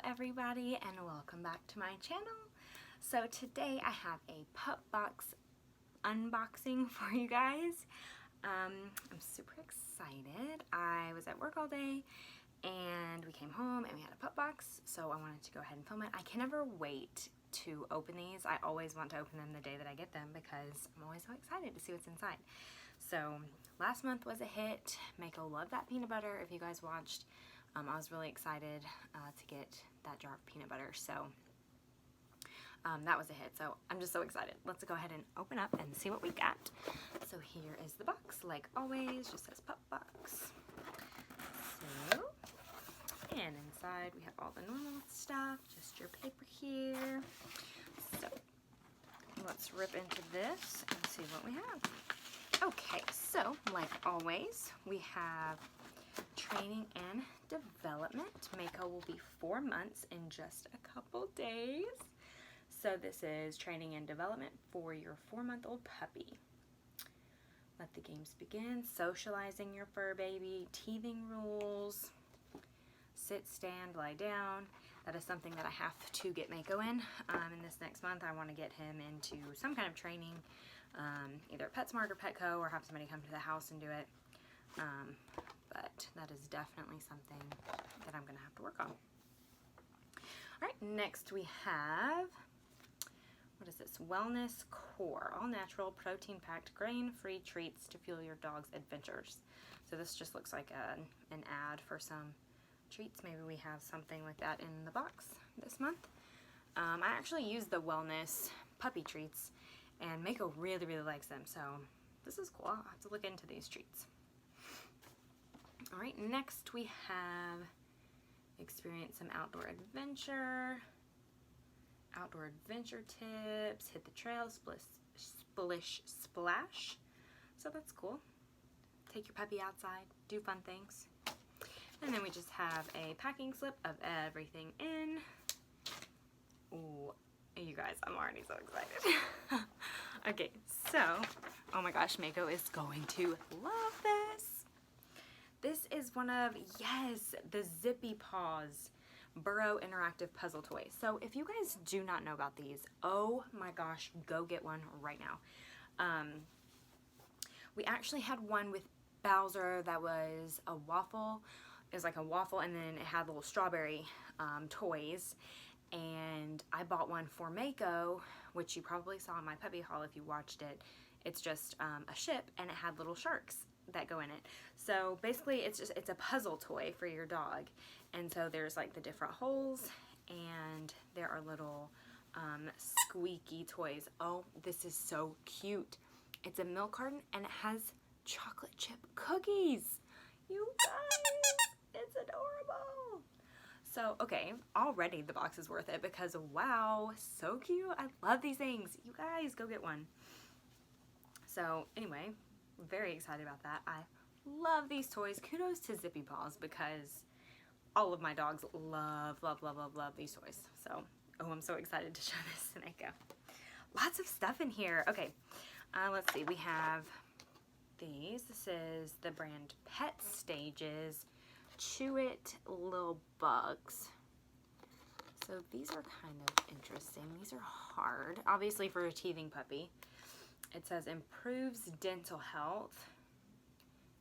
everybody, and welcome back to my channel. So today I have a PupBox unboxing for you guys. I'm super excited. I was at work all day and we came home and we had a PupBox, so I wanted to go ahead and film it. I can never wait to open these. I always want to open them the day that I get them because I'm always so excited to see what's inside. So last month was a hit. Mako loved that peanut butter. If you guys watched, I was really excited to get that jar of peanut butter, so that was a hit. So I'm just so excited. Let's go ahead and open up and see what we got. So here is the box, like always, just says PupBox. So, and inside we have all the normal stuff, just your paper here. So let's rip into this and see what we have. Okay, so like always, we have training and development. Mako will be 4 months in just a couple days. So this is training and development for your 4-month-old puppy. Let the games begin. Socializing your fur baby, teething rules, sit, stand, lie down. That is something that I have to get Mako in this next month. I want to get him into some kind of training, either PetSmart or Petco, or have somebody come to the house and do it. But that is definitely something that I'm going to have to work on. All right, next we have, what is this? Wellness Core, all natural, protein-packed, grain-free treats to fuel your dog's adventures. So this just looks like an ad for some treats. Maybe we have something like that in the box this month. I actually use the Wellness puppy treats, and Mako really, really likes them. So this is cool. I'll have to look into these treats. All right, next we have experience some outdoor adventure tips, hit the trail, splish, splash. So that's cool. Take your puppy outside, do fun things. And then we just have a packing slip of everything in. Ooh, you guys, I'm already so excited. Okay, so, oh my gosh, Mako is going to love this. This is one of, yes, the Zippy Paws Burrow Interactive Puzzle Toys. So if you guys do not know about these, oh my gosh, go get one right now. We actually had one with Bowser that was a waffle. It was like a waffle, and then it had little strawberry toys. And I bought one for Mako, which you probably saw in my puppy haul if you watched it. It's just a ship, and it had little sharks that go in it. So basically it's a puzzle toy for your dog. And so there's like the different holes, and there are little squeaky toys. Oh, this is so cute. It's a milk carton, and it has chocolate chip cookies. You guys, it's adorable. So, okay, already the box is worth it because, wow, so cute. I love these things. You guys, go get one. So, anyway, very excited about that. I love these toys. Kudos to Zippy Paws because all of my dogs love these toys. So, oh, I'm so excited to show this to Mako. Lots of stuff in here. Okay, let's see. We have these. This is the brand Pet Stages Chew It Little Bugs. So these are kind of interesting. These are hard, obviously for a teething puppy. It says improves dental health.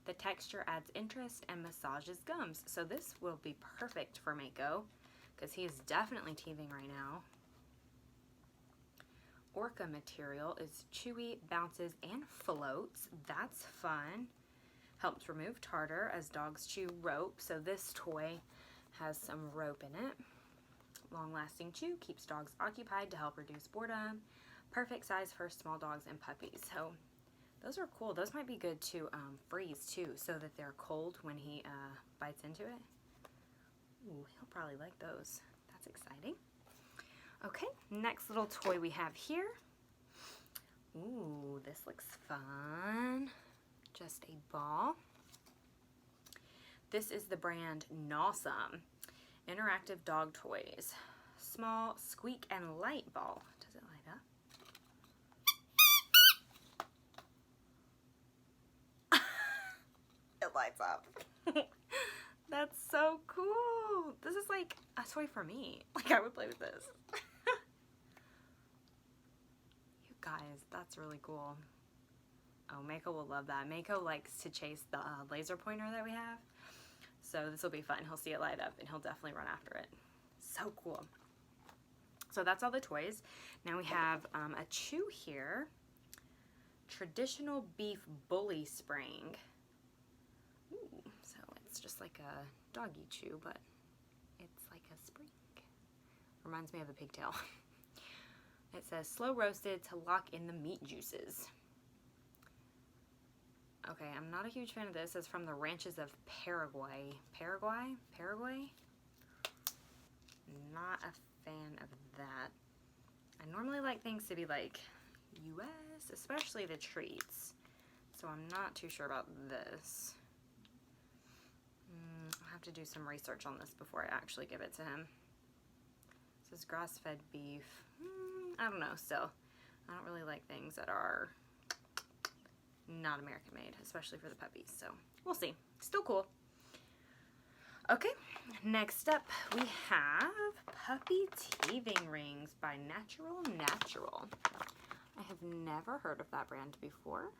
The texture adds interest and massages gums. So this will be perfect for Mako because he is definitely teething right now. Orca material is chewy, bounces, and floats. That's fun. Helps remove tartar as dogs chew rope. So this toy has some rope in it. Long-lasting chew keeps dogs occupied to help reduce boredom. Perfect size for small dogs and puppies. So those are cool. Those might be good to freeze too, so that they're cold when he bites into it. Ooh, he'll probably like those. That's exciting. Okay, next little toy we have here. Ooh, this looks fun. Just a ball. This is the brand Nawesome. Interactive dog toys. Small, squeak, and light ball. Does it light up? It lights up. That's so cool. This is like a toy for me. Like, I would play with this. You guys, that's really cool. Oh, Mako will love that. Mako likes to chase the laser pointer that we have. So this will be fun. He'll see it light up and he'll definitely run after it. So cool. So that's all the toys. Now we have a chew here. Traditional beef bully spring. Ooh, so it's just like a doggy chew, but it's like a spring. Reminds me of a pigtail. It says slow roasted to lock in the meat juices. Okay, I'm not a huge fan of this. It's from the ranches of Paraguay. Paraguay? Not a fan of that. I normally like things to be like US, especially the treats. So I'm not too sure about this. I'll have to do some research on this before I actually give it to him. This is grass-fed beef. I don't know, still. I don't really like things that are not American made, especially for the puppies, so we'll see. Still cool. Okay, next up we have puppy teething rings by Natural. I have never heard of that brand before.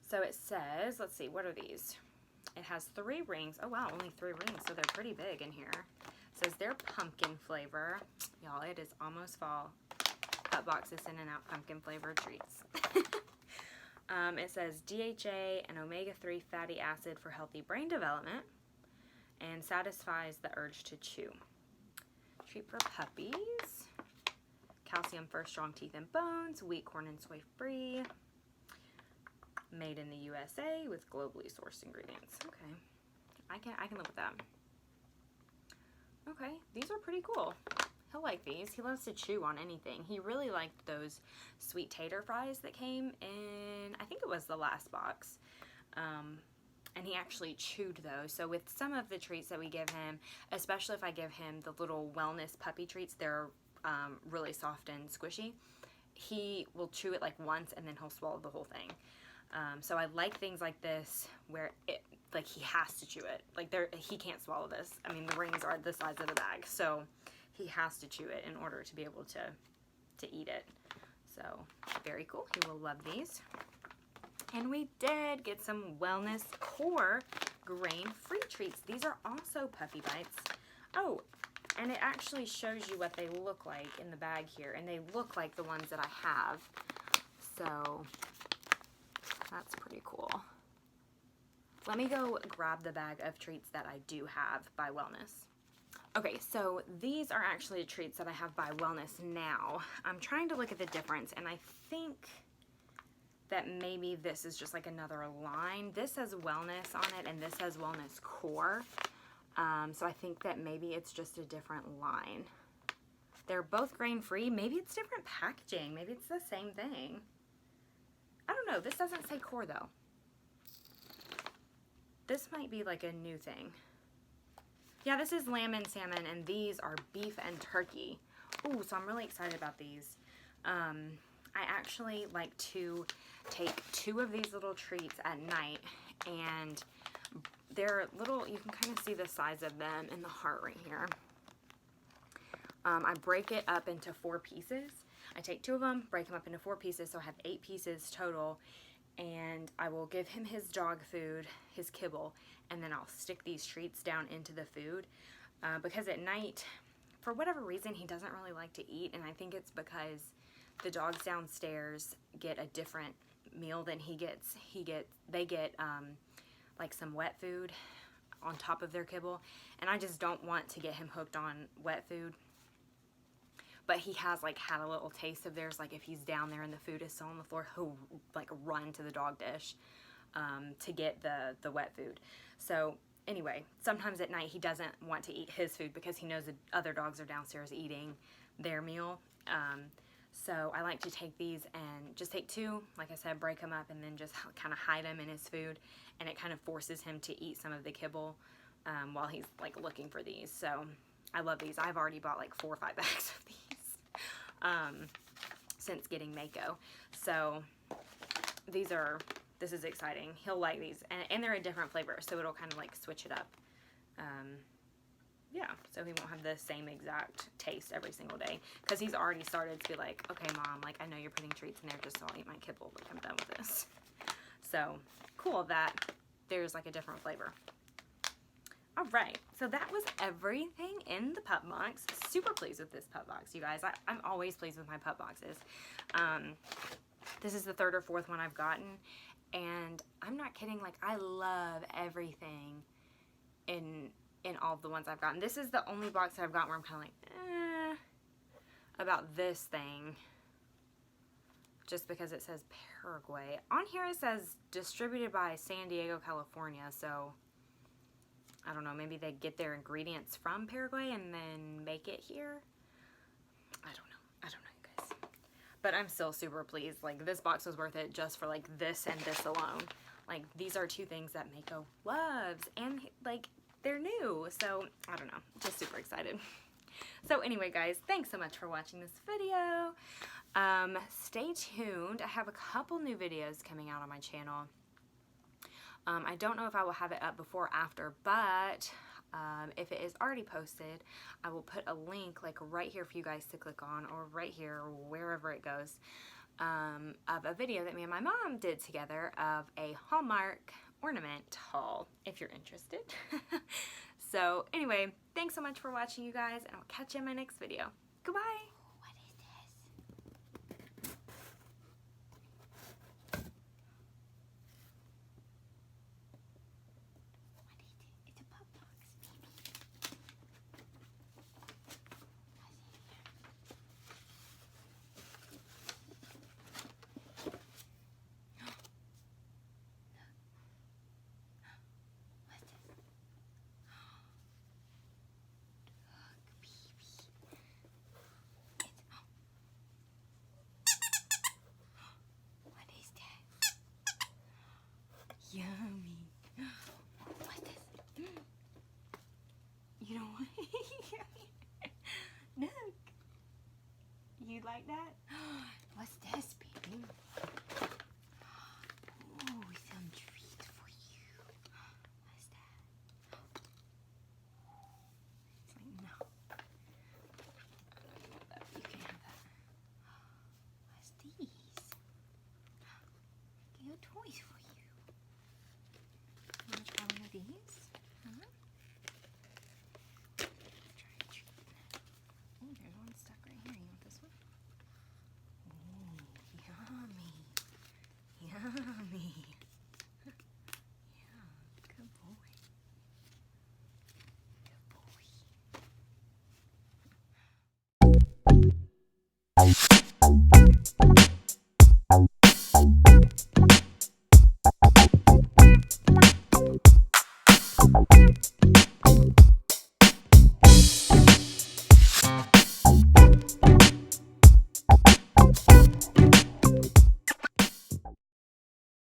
So it says, let's see, what are these? It has 3 rings. Oh wow, only 3 rings, so they're pretty big in here. It says they're pumpkin flavor. Y'all, it is almost fall. PupBox is sending out pumpkin flavored treats. It says DHA and omega-3 fatty acid for healthy brain development and satisfies the urge to chew. Treat for puppies. Calcium for strong teeth and bones. Wheat, corn, and soy free. Made in the USA with globally sourced ingredients. Okay, I can live with that. Okay, these are pretty cool. He'll like these. He loves to chew on anything. He really liked those sweet tater fries that came in, I think it was the last box. And he actually chewed those. So with some of the treats that we give him, especially if I give him the little wellness puppy treats, they're really soft and squishy. He will chew it like once and then he'll swallow the whole thing. So I like things like this where like he has to chew it. Like he can't swallow this. I mean, the rings are the size of the bag, so he has to chew it in order to be able to eat it. So very cool. He will love these. And we did get some Wellness Core grain-free treats. These are also Puppy Bites. Oh, and it actually shows you what they look like in the bag here, and they look like the ones that I have. So that's pretty cool. Let me go grab the bag of treats that I do have by Wellness. Okay, so these are actually treats that I have by Wellness now. I'm trying to look at the difference, and I think that maybe this is just like another line. This says Wellness on it, and this says Wellness Core. So I think that maybe it's just a different line. They're both grain-free. Maybe it's different packaging. Maybe it's the same thing. I don't know. This doesn't say core, though. This might be like a new thing. Yeah, this is lamb and salmon, and these are beef and turkey. Ooh, so I'm really excited about these. I actually like to take 2 of these little treats at night, and they're little, you can kind of see the size of them in the heart right here. I break it up into 4 pieces. I take 2 of them, break them up into 4 pieces, so I have 8 pieces total, and I will give him his dog food, his kibble, and then I'll stick these treats down into the food, because at night, for whatever reason, he doesn't really like to eat, and I think it's because the dogs downstairs get a different meal than he gets. They get like some wet food on top of their kibble, and I just don't want to get him hooked on wet food. But he has like had a little taste of theirs. Like if he's down there and the food is still on the floor, he'll like run to the dog dish to get the wet food. So anyway, sometimes at night he doesn't want to eat his food because he knows the other dogs are downstairs eating their meal. So I like to take these and just take 2, like I said, break them up and then just kind of hide them in his food, and it kind of forces him to eat some of the kibble while he's like looking for these. So I love these. I've already bought like 4 or 5 bags of these since getting Mako. So these are this is exciting. He'll like these, and they're a different flavor, so it'll kind of like switch it up. Yeah, so he won't have the same exact taste every single day, because he's already started to be like, okay, Mom, like, I know you're putting treats in there just so I'll eat my kibble, but I'm done with this. So cool that there's like a different flavor. All right, so that was everything in the PupBox. Super pleased with this PupBox, you guys. I'm always pleased with my PupBoxes. This is the third or fourth one I've gotten, and I'm not kidding. Like, I love everything in all of the ones I've gotten. This is the only box that I've gotten where I'm kind of like, about this thing. Just because it says Paraguay. On here it says distributed by San Diego, California. So, I don't know. Maybe they get their ingredients from Paraguay and then make it here. I don't know, you guys. But I'm still super pleased. Like, this box was worth it just for, like, this and this alone. Like, these are two things that Mako loves. And, like, they're new, so I don't know, just super excited. So anyway, guys, thanks so much for watching this video. Stay tuned. I have a couple new videos coming out on my channel. I don't know if I will have it up before or after, but if it is already posted, I will put a link like right here for you guys to click on, or right here, or wherever it goes, of a video that me and my mom did together of a Hallmark ornament haul, if you're interested. So anyway, thanks so much for watching, you guys, and I'll catch you in my next video. Goodbye. What is this? What is it? It's a PupBox, baby. Yummy. What's this? You don't want Look. You like that? What's this, baby? Ooh, some treats for you. What's that? It's like, no. You can have that. What's these? Little toys for you. You want to try one of these? Try a treat. Oh, there's one stuck right here. You want this one? Ooh, yummy. Yummy.